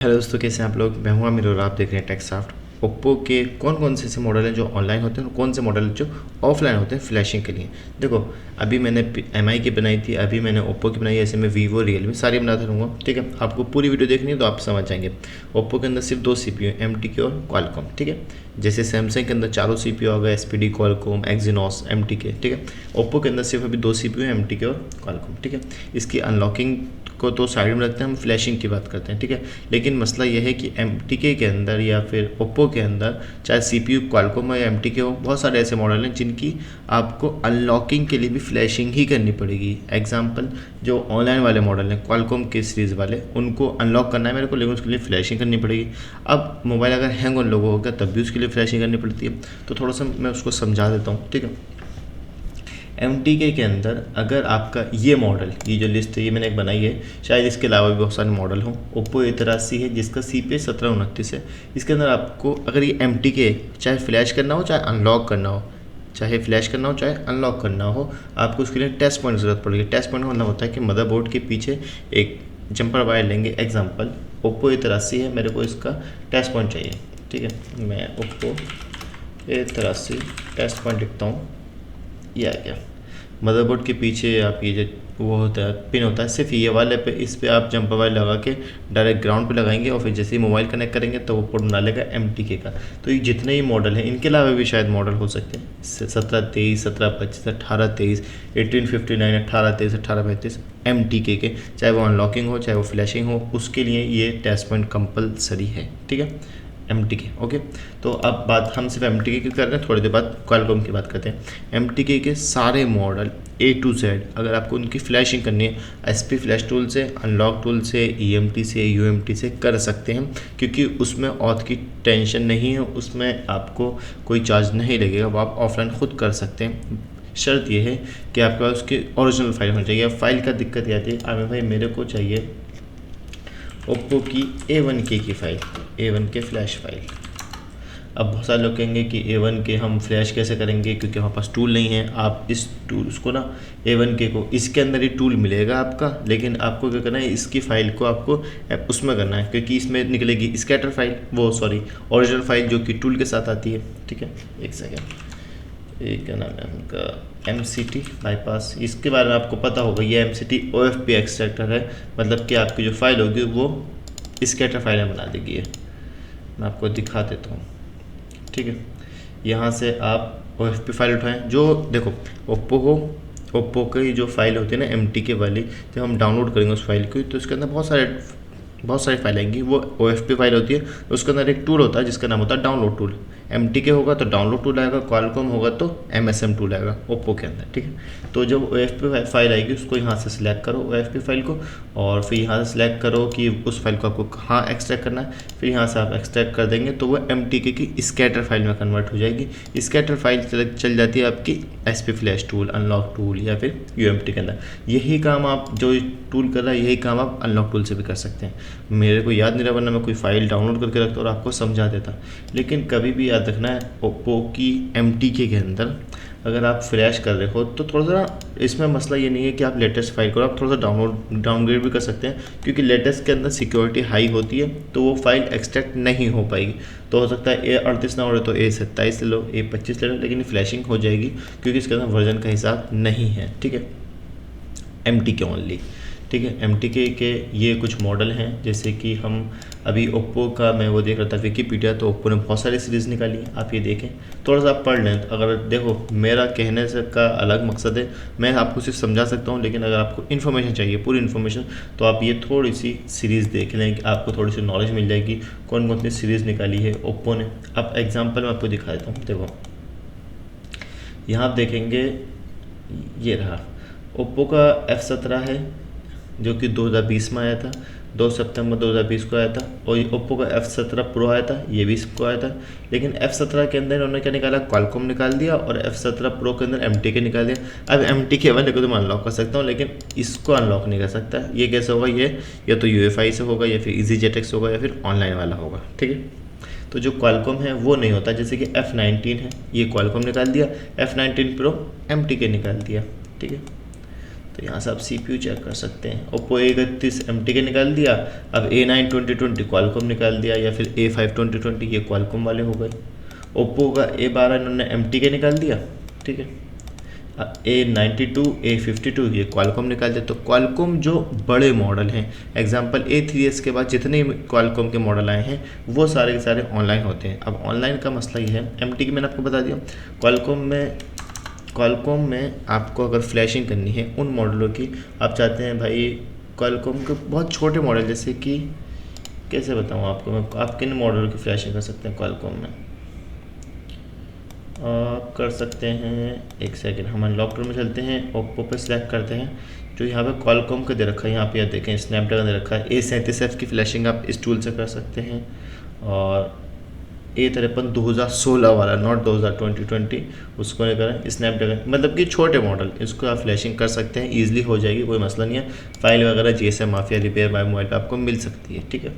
Hello दोस्तों, कैसे हैं आप लोग। मैं हूं आमिर और आप देख रहे हैं टेक्सॉफ्ट। ओप्पो के कौन कौन से ऐसे मॉडल हैं जो ऑनलाइन होते हैं और कौन से मॉडल जो ऑफलाइन होते हैं फ्लैशिंग के लिए। देखो, अभी मैंने एमआई की बनाई थी, अभी मैंने ओप्पो की बनाई है, ऐसे मैं वीवो रियलमी सारी बनाता रहूँगा। ठीक है, आपको पूरी वीडियो देखनी है तो आप समझ जाएंगे। ओप्पो के अंदर सिर्फ दो CPU हैं, MTK और क्वालकॉम। ठीक है, जैसे सैमसंग के अंदर चारों CPU आ गए, SPD, क्वालकॉम, एक्जीनोस, MTK। ठीक है, ओप्पो के अंदर सिर्फ अभी दो CPU हैं, MTK और क्वालकॉम। ठीक है, इसकी अनलॉकिंग को तो साइड में रखते हैं, हम फ्लैशिंग की बात करते हैं। ठीक है, लेकिन मसला यह है कि MTK के अंदर या फिर ओप्पो के अंदर चाहे CPU क्वालकॉम हो या MTK हो, बहुत सारे ऐसे मॉडल हैं जिनकी आपको अनलॉकिंग के लिए भी फ्लैशिंग ही करनी पड़ेगी। एग्जांपल, जो ऑनलाइन वाले मॉडल हैं क्वालकॉम के सीरीज़ वाले, उनको अनलॉक करना है मेरे को, लेकिन उसके लिए फ्लैशिंग करनी पड़ेगी। अब मोबाइल अगर हैंग होने लोगों होगा तब भी उसके लिए फ्लैशिंग करनी पड़ती है। तो थोड़ा सा मैं उसको समझा देता हूँ। ठीक है, MTK के अंदर अगर आपका ये मॉडल, ये जो लिस्ट है ये मैंने एक बनाई है, शायद इसके अलावा भी बहुत सारे मॉडल हों। ओप्पो A83 है जिसका CP 1729 है। इसके अंदर आपको अगर ये MTK चाहे फ्लैश करना हो चाहे अनलॉक करना हो, चाहे फ्लैश करना हो चाहे अनलॉक करना हो, आपको उसके लिए टेस्ट पॉइंट की ज़रूरत पड़ेगी। टेस्ट पॉइंट का मतलब होता है कि मदरबोर्ड के पीछे एक जंपर वायर लेंगे। एग्जाम्पल, ओप्पो A83 है, मेरे को इसका टेस्ट पॉइंट चाहिए। ठीक है, मैं ओप्पो A83 टेस्ट पॉइंट लिखता हूँ, ये आ गया। मदरबोर्ड के पीछे आप ये जो वो होता है पिन होता है, सिर्फ ये वाले पे, इस पे आप जंपर वायर लगा के डायरेक्ट ग्राउंड पे लगाएंगे और फिर जैसे ही मोबाइल कनेक्ट करेंगे तो वो पोर्ट बना लेगा MTK का। तो ये जितने ही मॉडल हैं, इनके अलावा भी शायद मॉडल हो सकते हैं, 1723, 1725, 1823, 1859, 1823, 1835 MTK के, चाहे वो अनलॉकिंग हो चाहे वो फ्लैशिंग हो, उसके लिए ये टेस्ट पॉइंट कंपलसरी है। ठीक है, MTK। ओके, तो अब बात हम सिर्फ MTK की कर रहे हैं, थोड़ी देर बाद क्वालकॉम की बात करते हैं। MTK के सारे मॉडल A to Z अगर आपको उनकी फ्लैशिंग करनी है, SP फ्लैश टूल से, अनलॉक टूल से, EMT से, UMT से कर सकते हैं, क्योंकि उसमें ऑथ की टेंशन नहीं है, उसमें आपको कोई चार्ज नहीं लगेगा, वो आप ऑफलाइन खुद कर सकते हैं। शर्त यह है कि आपके पास उसकी ओरिजिनल फाइल होनी चाहिए। फाइल का दिक्कत ये आती है, आमिर भाई मेरे को चाहिए ओप्पो की A1K की फ़ाइल, A1K फ्लैश फाइल। अब बहुत सारे लोग कहेंगे कि A1K हम फ्लैश कैसे करेंगे, क्योंकि हमारे पास टूल नहीं है। आप इस टूल उसको ना A1K को इसके अंदर ही टूल मिलेगा आपका, लेकिन आपको क्या करना है, इसकी फ़ाइल को आपको उसमें करना है, क्योंकि इसमें निकलेगी स्कैटर फाइल, वो सॉरी ओरिजिनल फाइल जो कि टूल के साथ आती है। ठीक है, एक सेकेंड, ये क्या नाम है उनका, MCT बाईपास, इसके बारे में आपको पता होगा। ये MCT OFP एक्सट्रैक्टर है, मतलब कि आपकी जो फाइल होगी वो स्कैटर फाइल में बना देगी। ये मैं आपको दिखा देता हूँ। ठीक है, यहाँ से आप OFP फाइल उठाएं। जो देखो, ओप्पो की जो फाइल होती है ना MTK वाली, जब हम डाउनलोड करेंगे उस फाइल को, तो उसके अंदर बहुत सारी फाइल आएंगी। वो OFP फाइल होती है, उसके अंदर एक टूल होता है जिसका नाम होता है डाउनलोड टूल। MTK होगा तो डाउनलोड टूल आएगा, क्वालकॉम होगा तो MSM टूल आएगा ओप्पो के अंदर। ठीक है, तो जब OFP फाइल आएगी उसको यहाँ से सिलेक्ट करो OFP फाइल को, और फिर यहाँ से सिलेक्ट करो कि उस फाइल को आपको कहाँ एक्सट्रैक्ट करना है। फिर यहाँ से आप एक्सट्रैक्ट कर देंगे तो वो MTK की स्कैटर फाइल में कन्वर्ट हो जाएगी। स्कैटर फाइल चल जाती है आपकी SP flash tool, unlock tool या फिर UMT के अंदर। यही काम आप जो टूल कर रहा है, यही काम आप अनलॉक टूल से भी कर सकते हैं। मेरे को याद नहीं रहा, वरना मैं कोई फाइल डाउनलोड करके रखता और आपको समझा देता। लेकिन कभी भी याद रखना है, ओप्पो की MTK के अंदर अगर आप फ्लैश कर रहे हो तो थोड़ा सा इसमें मसला ये नहीं है कि आप लेटेस्ट फाइल करो, आप थोड़ा सा डाउनग्रेड भी कर सकते हैं, क्योंकि लेटेस्ट के अंदर सिक्योरिटी हाई होती है तो वो फाइल एक्सट्रैक्ट नहीं हो पाएगी। तो हो सकता है A38 ना हो रहे तो A27 ले लो, A25 ले लो, लेकिन फ्लैशिंग हो जाएगी क्योंकि इसके अंदर वर्जन का हिसाब नहीं है। ठीक है, MTK ओनली। ठीक है, MTK के ये कुछ मॉडल हैं, जैसे कि हम अभी ओप्पो का मैं वो देख रहा था विकीपीडिया, तो ओप्पो ने बहुत सारी सीरीज़ निकाली हैं, आप ये देखें, थोड़ा सा आप पढ़ लें। अगर देखो, मेरा कहने से का अलग मकसद है, मैं आपको सिर्फ समझा सकता हूँ, लेकिन अगर आपको इन्फॉर्मेशन चाहिए, पूरी इन्फॉर्मेशन, तो आप ये थोड़ी सी सीरीज़ देख लें, कि आपको थोड़ी सी नॉलेज मिल जाएगी कौन कौन सी सीरीज़ निकाली है ओप्पो ने। अब एग्जाम्पल मैं आपको दिखा देता हूँ। देखो, यहाँ आप देखेंगे, ये रहा ओप्पो का F17 है जो कि 2020 में आया था, 2 सितंबर 2020 को आया था। और ये ओप्पो का F17 प्रो आया था, ये भी इसको आया था। लेकिन F17 के अंदर इन्होंने क्या निकाला, क्वालकॉम निकाल दिया, और F17 प्रो के अंदर MTK निकाल दिया। अब MTK वाले को तो मैं अनलॉक कर सकता हूँ, लेकिन इसको अनलॉक नहीं कर सकता। ये कैसे होगा, ये या तो UEFI से होगा, या फिर EasyJetX होगा, या फिर ऑनलाइन वाला होगा। ठीक है, तो जो क्वालकॉम है वो नहीं होता। जैसे कि F19 है, ये क्वालकॉम निकाल दिया, F19 प्रो MTK निकाल दिया। ठीक है, तो तो यहाँ से आप CPU चेक कर सकते हैं। ओप्पो A31 MTK निकाल दिया, अब A9 2020 क्वालकॉम निकाल दिया, या फिर A5 2020 ये क्वालकॉम वाले हो गए। ओप्पो का A12 इन्होंने MTK निकाल दिया, ठीक है। A92 A52 ये क्वालकॉम निकाल दिया। तो क्वालकॉम जो बड़े मॉडल हैं, एग्जांपल A3s के बाद जितने क्वालकॉम के मॉडल आए हैं वो सारे के सारे ऑनलाइन होते हैं। अब ऑनलाइन का मसला ये है, MTK मैंने आपको बता दिया। क्वालकॉम में आपको अगर फ्लैशिंग करनी है उन मॉडलों की, आप चाहते हैं भाई क्वालकॉम के बहुत छोटे मॉडल, जैसे कि कैसे बताऊँ आपको मैं, आप किन मॉडल की फ्लैशिंग कर सकते हैं क्वालकॉम में, आप कर सकते हैं, एक सेकंड, हम अनलॉक टूल में चलते हैं, ओप्पो पे सिलेक्ट करते हैं, जो यहाँ पे क्वालकॉम का दे रखा है, यहाँ पे आप देखें स्नैपड्रैगन दे रखा है। A37F की फ्लैशिंग आप इस टूल से कर सकते हैं, और A53 2016 वाला, नॉट 2020, उसको नहीं करें, स्नैपड्रैगन मतलब कि छोटे मॉडल, इसको आप फ्लैशिंग कर सकते हैं, ईजिली हो जाएगी, कोई मसला नहीं है। फाइल वगैरह GSM mafia repair by mobile पे आपको मिल सकती है, ठीक है।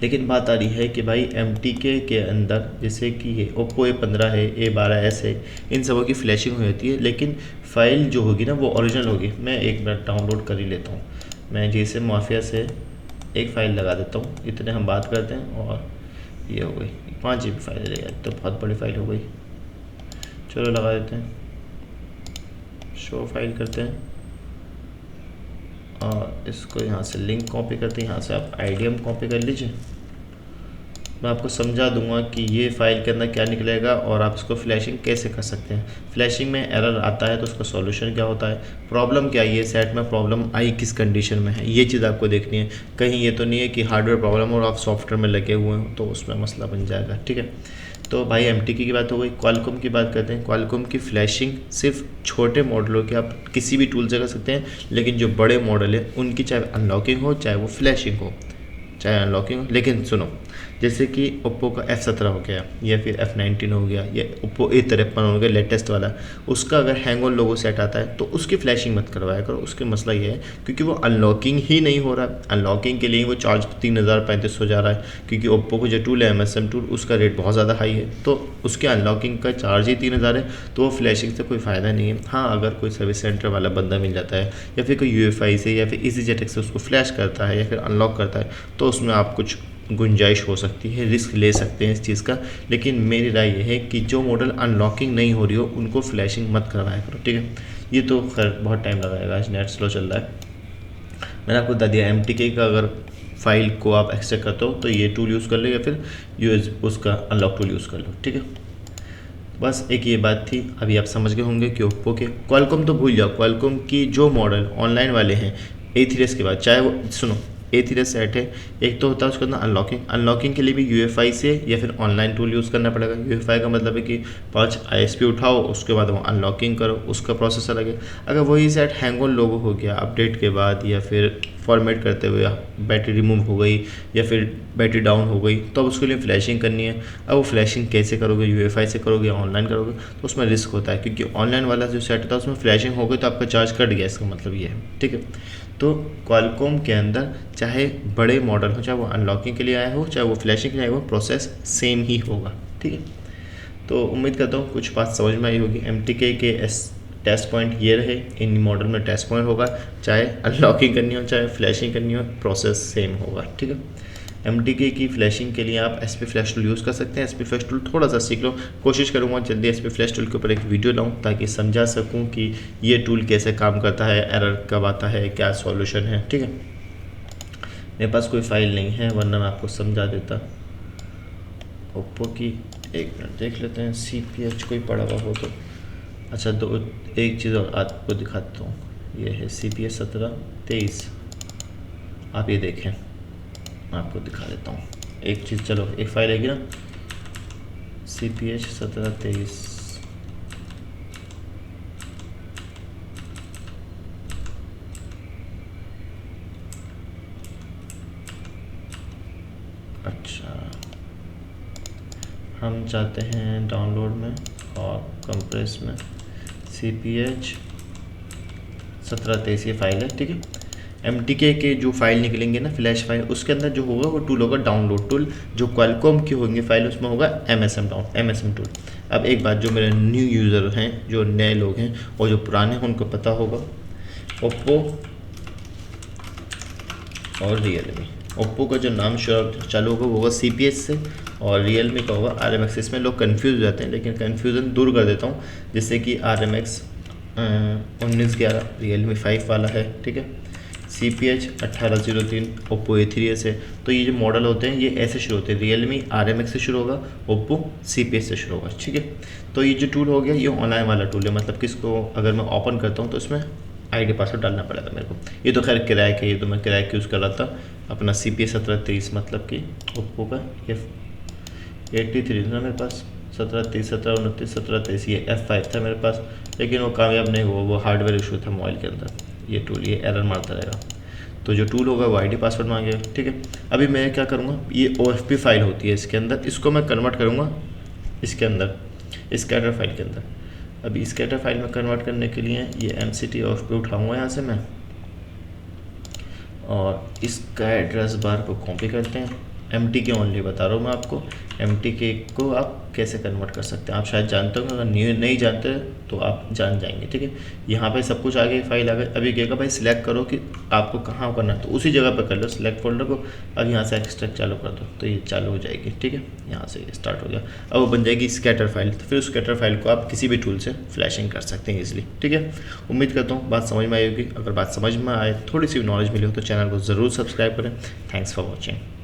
लेकिन बात आ रही है कि भाई MTK के अंदर जैसे कि ये ओप्पो A15 है, A12s है, इन सबों की फ्लैशिंग हो जाती है, लेकिन फ़ाइल जो होगी ना वो ओरिजिनल होगी। मैं एक मिनट डाउनलोड कर ही लेता हूँ, मैं GSM माफिया से एक फ़ाइल लगा देता हूँ, इतने हम बात करते हैं, और ये हो गई 5 GB फाइल ले गया, तो बहुत बड़ी फाइल हो गई। चलो लगा देते हैं, शो फाइल करते हैं, और इसको यहाँ से लिंक कॉपी करते हैं, यहाँ से आप IDM कॉपी कर लीजिए। मैं आपको समझा दूंगा कि ये फ़ाइल के अंदर क्या निकलेगा और आप इसको फ्लैशिंग कैसे कर सकते हैं। फ्लैशिंग में एरर आता है तो उसका सॉल्यूशन क्या होता है, प्रॉब्लम क्या है, ये सेट में प्रॉब्लम आई किस कंडीशन में है, ये चीज़ आपको देखनी है। कहीं ये तो नहीं है कि हार्डवेयर प्रॉब्लम और आप सॉफ्टवेयर में लगे हुए हो तो उसमें मसला बन जाएगा, ठीक है। तो भाई MTK की बात हो गई। क्वालकॉम की बात करते हैं। क्वालकॉम की फ्लैशिंग सिर्फ छोटे मॉडलों के आप किसी भी टूल से कर सकते हैं, लेकिन जो बड़े मॉडल है उनकी चाहे अनलॉकिंग हो चाहे वो फ्लैशिंग हो, चाहे अनलॉकिंग हो। लेकिन सुनो, जैसे कि ओप्पो का F17 हो गया या फिर F19 हो गया या ओप्पो A53 हो गया लेटेस्ट वाला, उसका अगर हैंग ऑन लोगो सेट आता है तो उसकी फ्लैशिंग मत करवाया करो। उसके मसला ये है क्योंकि वो अनलॉकिंग ही नहीं हो रहा है। अनलॉकिंग के लिए वो चार्ज 3035 जा रहा है, क्योंकि ओप्पो को जो टूल है MSM टूल, उसका रेट बहुत ज़्यादा हाई है, तो उसके अनलॉकिंग का चार्ज ही 3000 है, तो वो फ्लैशिंग से कोई फ़ायदा नहीं है। हाँ, अगर कोई सर्विस सेंटर वाला बंदा मिल जाता है या फिर कोई UEFI से या फिर EasyJet से उसको फ्लैश करता है या फिर अनलॉक करता है, तो उसमें आप कुछ गुंजाइश हो सकती है, रिस्क ले सकते हैं इस चीज़ का। लेकिन मेरी राय ये है कि जो मॉडल अनलॉकिंग नहीं हो रही हो उनको फ्लैशिंग मत करवाया करो, ठीक है। ये तो खैर बहुत टाइम लगाएगा, आज नेट स्लो चल रहा है। मैंने आपको बता दिया MTK का अगर फाइल को आप एक्सट्रैक्ट करते हो तो ये टूल यूज़ कर लो या फिर उसका अनलॉक टूल यूज़ कर लो, ठीक है। बस एक ये बात थी, अभी आप समझ गए होंगे कि ओप्पो के। क्वालकॉम तो भूल जाओ, क्वालकॉम की जो मॉडल ऑनलाइन वाले हैं A3s के बाद, चाहे वो सुनो A3s सेट है, एक तो होता है उसके अंदर अनलॉकिंग के लिए भी UEFI से या फिर ऑनलाइन टूल यूज़ करना पड़ेगा। UEFI का मतलब है कि 5 ISP उठाओ, उसके बाद वो अनलॉकिंग करो, उसका प्रोसेस अलग है। अगर वही सेट हैंग ऑन लोगो हो गया अपडेट के बाद या फिर फॉर्मेट करते हुए बैटरी रिमूव हो गई या फिर बैटरी डाउन हो गई, तो अब उसके लिए फ्लैशिंग करनी है। अब वो फ्लैशिंग कैसे करोगे, UEFI से करोगे या ऑनलाइन करोगे, तो उसमें रिस्क होता है, क्योंकि ऑनलाइन वाला जो सेट था उसमें फ्लैशिंग हो गई तो आपका चार्ज कट गया, इसका मतलब ये है, ठीक है। तो क्वालकॉम के अंदर चाहे बड़े मॉडल हो, चाहे वो अनलॉकिंग के लिए आया हो चाहे वो फ्लैशिंग के लिए आया हो, प्रोसेस सेम ही होगा, ठीक है। तो उम्मीद करता हूँ कुछ बात समझ में आई होगी। MTK के टेस्ट पॉइंट ये रहे, इन मॉडल में टेस्ट पॉइंट होगा, चाहे अनलॉकिंग करनी हो चाहे फ्लैशिंग करनी हो, प्रोसेस सेम होगा, ठीक है। MTK की फ्लैशिंग के लिए आप SP फ्लैश टूल यूज़ कर सकते हैं। SP फ्लैश टूल थोड़ा सा सीख लो, कोशिश करूँगा जल्दी SP फ्लैश टूल के ऊपर एक वीडियो लाऊं ताकि समझा सकूं कि ये टूल कैसे काम करता है, एरर कब आता है, क्या सॉल्यूशन है, ठीक है। मेरे पास कोई फाइल नहीं है वरना मैं आपको समझा देता। ओप्पो की एक मिनट देख लेते हैं, CPH कोई पड़ा हुआ हो तो अच्छा। तो एक चीज़ और आपको दिखाता हूँ, ये है CPH 1723, आप ये देखें, मैं आपको दिखा देता हूँ एक चीज़। चलो एक फाइल आएगी ना CPH 1723, अच्छा हम चाहते हैं डाउनलोड में और कंप्रेस में CPH 1723 ये फाइल है, ठीक है। MTK के जो फाइल निकलेंगे ना फ्लैश फाइल, उसके अंदर जो होगा वो टूल होगा डाउनलोड टूल। जो क्वालकॉम की होंगे फाइल उसमें होगा MSM टूल। अब एक बात, जो मेरे न्यू यूज़र हैं, जो नए लोग हैं और जो पुराने हैं, उनको पता होगा ओप्पो और रियलमी। ओप्पो का जो नाम चालू होगा वो होगा CPH से, और रियलमी का होगा RMX। इसमें लोग कंफ्यूज हो जाते हैं, लेकिन कन्फ्यूज़न दूर कर देता हूँ। जैसे कि RMX 1911 रियलमी 5 वाला है, ठीक है। CPH 1803 ओप्पो A3s है। तो ये जो मॉडल होते हैं ये ऐसे शुरू होते हैं, रियलमी RMX से शुरू होगा, ओप्पो CPH से शुरू होगा, ठीक है। तो ये जो टूल हो गया ये ऑनलाइन वाला टूल है, मतलब किसको अगर मैं ओपन करता हूँ तो इसमें ID पासवर्ड डालना पड़ेगा मेरे को। ये तो खैर किराए के, ये तो मैं किराए के यूज़ कर रहा था अपना CPH 1723, मतलब कि ओप्पो का ये 83 था मेरे पास, 1730 1729 1723 ये F5 था मेरे पास, लेकिन वो कामयाब नहीं हुआ, वो हार्डवेयर इशू था मोबाइल के अंदर। ये टूल ये एरर मारता रहेगा। तो जो टूल होगा वो ID पासवर्ड मांगेगा, ठीक है। अभी मैं क्या करूँगा, ये OFP फाइल होती है इसके अंदर, इसको मैं कन्वर्ट करूँगा इसके अंदर स्कैटर फाइल के अंदर। अभी स्कैटर फाइल में कन्वर्ट करने के लिए ये MCT OFP उठाऊँगा यहाँ से मैं, और इसका एड्रेस बार को कॉपी करते हैं। MTK ओनली बता रहा हूँ मैं आपको, MTK को आप कैसे कन्वर्ट कर सकते हैं आप शायद जानते हो, अगर नहीं जानते तो आप जान जाएंगे, ठीक है। यहाँ पे सब कुछ आ गया, फाइल आ गई। अभी कहेगा भाई सिलेक्ट करो कि आपको कहाँ करना है, तो उसी जगह पे कर लो सिलेक्ट फोल्डर को। अब यहाँ से एक्सट्रैक्ट चालू कर दो तो ये चालू हो जाएगी, ठीक है। यहाँ से ये स्टार्ट हो गया, अब वो बन जाएगी स्कैटर फाइल। तो फिर उस स्कैटर फाइल को आप किसी भी टूल से फ्लैशिंग कर सकते हैं ईजिली, ठीक है। उम्मीद करता हूँ बात समझ में आई होगी। अगर बात समझ में आए, थोड़ी सी नॉलेज मिली हो तो चैनल को ज़रूर सब्सक्राइब करें। Thanks for watching.